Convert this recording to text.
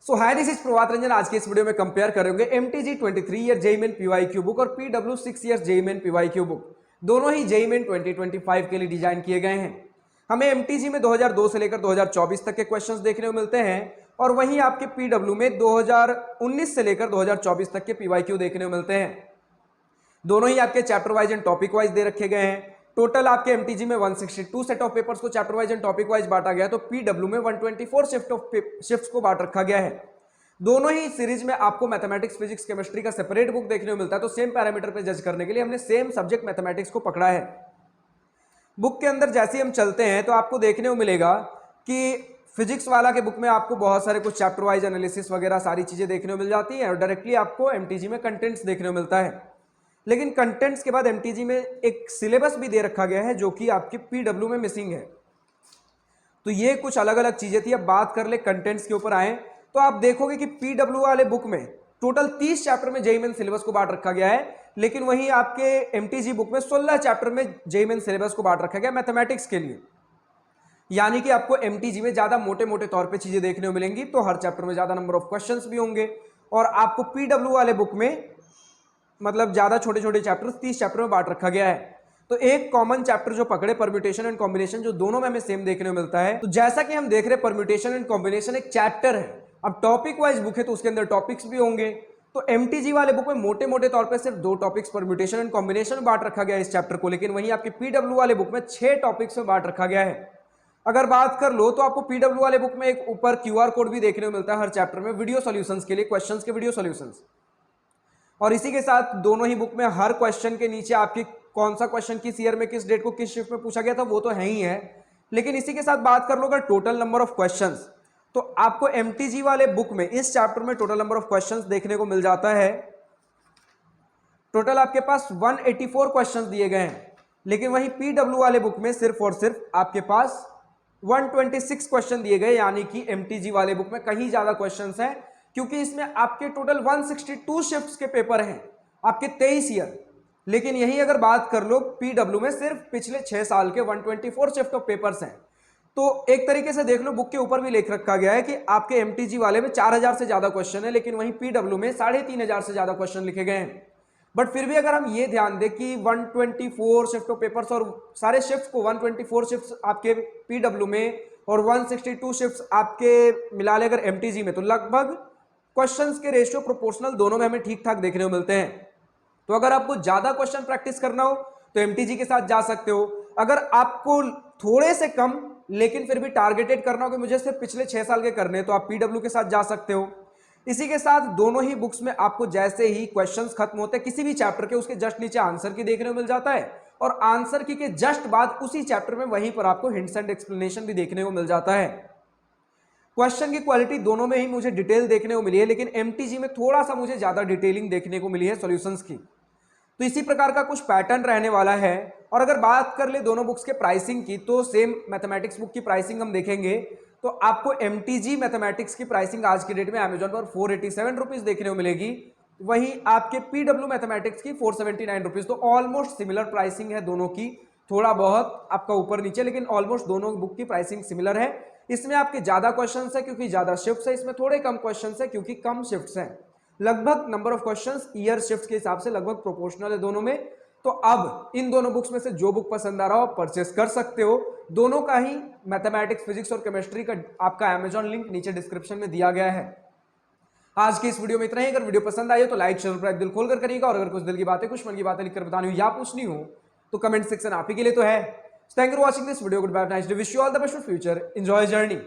So hi this is Prabhat Ranjan. आज के इस वीडियो में कंपेयर करेंगे MTG 23 year JEE main PYQ book और PW 6 year JEE main PYQ book. दोनों ही जेईई मेन 2025 के लिए डिजाइन किए गए हैं। हमें एमटीजी में 2002 से लेकर 2024 तक के क्वेश्चंस देखने को मिलते हैं और वहीं आपके पीडब्ल्यू में 2019 से लेकर 2024 तक के पीवाईक्यू देखने को मिलते हैं। दोनों ही आपके chapter wise and topic wise दे रखे गए हैं। टोटल आपके एमटीजी में 162 सेट ऑफ पेपर्स को chapter wise and topic wise बांटा गया है, तो पीडब्ल्यू में 124 शिफ्ट्स को बांट रखा गया है। दोनों ही सीरीज में आपको मैथमेटिक्स, फिजिक्स, केमिस्ट्री का सेपरेट बुक देखने को मिलता है, तो सेम पैरामीटर पे जज करने के लिए हमने सेम सब्जेक्ट मैथमेटिक्स को पकड़ा है। बुक के अंदर जैसे ही हम चलते हैं तो आपको देखने को मिलेगा कि फिजिक्स वाला के बुक में आपको बहुत सारे कुछ चैप्टर वाइज एनालिसिस वगैरह सारी चीजें देखने को मिल जाती है और डायरेक्टली आपको एमटीजी में कंटेंट्स देखने को मिलता है। लेकिन कंटेंट्स के बाद एमटीजी में एक सिलेबस भी दे रखा गया है जो कि आपके पीडब्ल्यू में मिसिंग है। तो ये कुछ अलग अलग चीजें थी। अब बात कर ले कंटेंट्स के ऊपर आए तो आप देखोगे कि पीडब्ल्यू वाले बुक में टोटल 30 चैप्टर में जेईई मेन सिलेबस को बांट रखा गया है, लेकिन वहीं आपके एमटीजी बुक में 16 चैप्टर में जेईई मेन सिलेबस को बांट रखा गया मैथमेटिक्स के लिए। यानी कि आपको एमटीजी में ज्यादा मोटे मोटे तौर पे चीजें देखने को मिलेंगी, तो हर चैप्टर में ज्यादा नंबर ऑफ क्वेश्चंस भी होंगे। और आपको पीडब्ल्यू वाले बुक में मतलब ज्यादा छोटे छोटे चैप्टर 30 चैप्टर में बांट रखा गया है। तो एक कॉमन चैप्टर जो पकड़े परम्यूटेशन एंड कॉम्बिनेशन, जो दोनों में हमें सेम देखने को मिलता है। तो जैसा कि हम देख रहे हैं परम्यूटेशन एंड कॉम्बिनेशन एक चैप्टर है, अब टॉपिक वाइज बुक है तो उसके अंदर टॉपिक्स भी होंगे। तो एमटीजी वाले बुक में मोटे मोटे तौर पे सिर्फ 2 टॉपिक्स परम्यूटेशन एंड कॉम्बिनेशन में बांट रखा गया है इस चैप्टर को, लेकिन वहीं आपके पीडब्ल्यू वाले बुक में 6 टॉपिक्स में बांट रखा गया है। अगर बात कर लो तो आपको पीडब्ल्यू वाले बुक में एक ऊपर क्यूआर कोड भी देखने को मिलता है हर चैप्टर में वीडियो सॉल्यूशंस के लिए, क्वेश्चंस के वीडियो सॉल्यूशंस। और इसी के साथ दोनों ही बुक में हर क्वेश्चन के नीचे आपकी कौन सा क्वेश्चन किस ईयर में किस डेट को किस शिफ्ट में पूछा गया था वो तो है ही है, लेकिन इसी के साथ बात कर लो अगर टोटल नंबर ऑफ क्वेश्चंस, तो आपको एमटीजी वाले बुक में इस चैप्टर में टोटल नंबर ऑफ क्वेश्चंस देखने को मिल जाता है। टोटल आपके पास 184 क्वेश्चंस दिए गए हैं, लेकिन वहीं पीडब्ल्यू वाले बुक में सिर्फ और सिर्फ आपके पास 126 क्वेश्चन दिए गए। यानी कि एमटीजी वाले बुक में कहीं ज्यादा क्वेश्चंस हैं, क्योंकि इसमें आपके टोटल 162 शिफ्ट्स के पेपर हैं आपके 23 ईयर। लेकिन यही अगर बात कर लो पीडब्ल्यू में सिर्फ पिछले 6 साल के 124 शिफ्ट ऑफ पेपर्स हैं। तो एक तरीके से देख लो बुक के ऊपर भी लिख रखा गया है कि आपके एमटीजी वाले में 4000 से ज्यादा क्वेश्चन है, लेकिन वहीं पीडब्ल्यू में 3500 से ज्यादा क्वेश्चन लिखे गए हैं। बट फिर भी अगर हम ये ध्यान दें कि 124 शिफ्ट ऑफ पेपर्स और सारे शिफ्ट्स को 124 शिफ्ट्स आपके पीडब्ल्यू में और 162 शिफ्ट्स आपके मिला ले अगर एमटीजी में, तो लगभग क्वेश्चंस के रेशियो प्रोपोर्शनल दोनों में हमें ठीक ठाक देखने को मिलते हैं। तो अगर आपको ज्यादा क्वेश्चन प्रैक्टिस करना हो तो एमटीजी के साथ जा सकते हो। अगर आपको थोड़े से कम लेकिन फिर भी टारगेटेड करना हो कि मुझे सिर्फ पिछले 6 साल के करने, तो आप पीडब्ल्यू के साथ जा सकते हो। इसी के साथ दोनों ही बुक्स में आपको जैसे ही क्वेश्चंस खत्म होते हैं किसी भी चैप्टर के, उसके जस्ट नीचे आंसर की देखने को मिल जाता है और आंसर की के जस्ट बाद उसी चैप्टर में वहीं पर आपको हिंट्स एंड एक्सप्लेनेशन भी देखने को मिल जाता है। क्वेश्चन की क्वालिटी दोनों में ही मुझे डिटेल देखने को मिली है, लेकिन एमटीजी में थोड़ा सा मुझे ज्यादा डिटेलिंग देखने को मिली है सॉल्यूशंस की। तो इसी प्रकार का कुछ पैटर्न रहने वाला है। और अगर बात कर ले दोनों बुक्स के प्राइसिंग की, तो सेम मैथमेटिक्स बुक की प्राइसिंग हम देखेंगे तो आपको एमटीजी मैथमेटिक्स की प्राइसिंग आज की डेट में अमेजॉन पर 487 रुपीज देखने को मिलेगी, वहीं आपके पीडब्ल्यू मैथमेटिक्स की 479 रुपीज। तो ऑलमोस्ट सिमिलर प्राइसिंग है दोनों की, थोड़ा बहुत आपका ऊपर नीचे, लेकिन ऑलमोस्ट दोनों बुक की प्राइसिंग सिमिलर है। इसमें आपके ज्यादा क्वेश्चंस है क्योंकि ज्यादा शिफ्ट्स है, इसमें थोड़े कम क्वेश्चंस है क्योंकि कम शिफ्ट्स हैं। लगभग number of questions year shift के हिसाब से लगभग प्रोपोर्शनल है दोनों में। तो अब इन दोनों बुक्स में से जो बुक पसंद आ रहा हो परचेस कर सकते हो। दोनों का ही मैथमेटिक्स, फिजिक्स और केमिस्ट्री का आपका अमेजॉन लिंक नीचे डिस्क्रिप्शन में दिया गया है। आज की इस वीडियो में इतना ही। अगर वीडियो पसंद आई हो तो लाइक शेयर सब्सक्राइब दिल खोलकर करिएगा, और अगर कुछ दिल की बातें, कुछ मन की बातें लिखकर बतानी हो या पूछनी हो तो कमेंट सेक्शन आप ही के लिए तो है। Thank you for watching this video. Goodbye, nice day, wish you all the best for future, enjoy journey.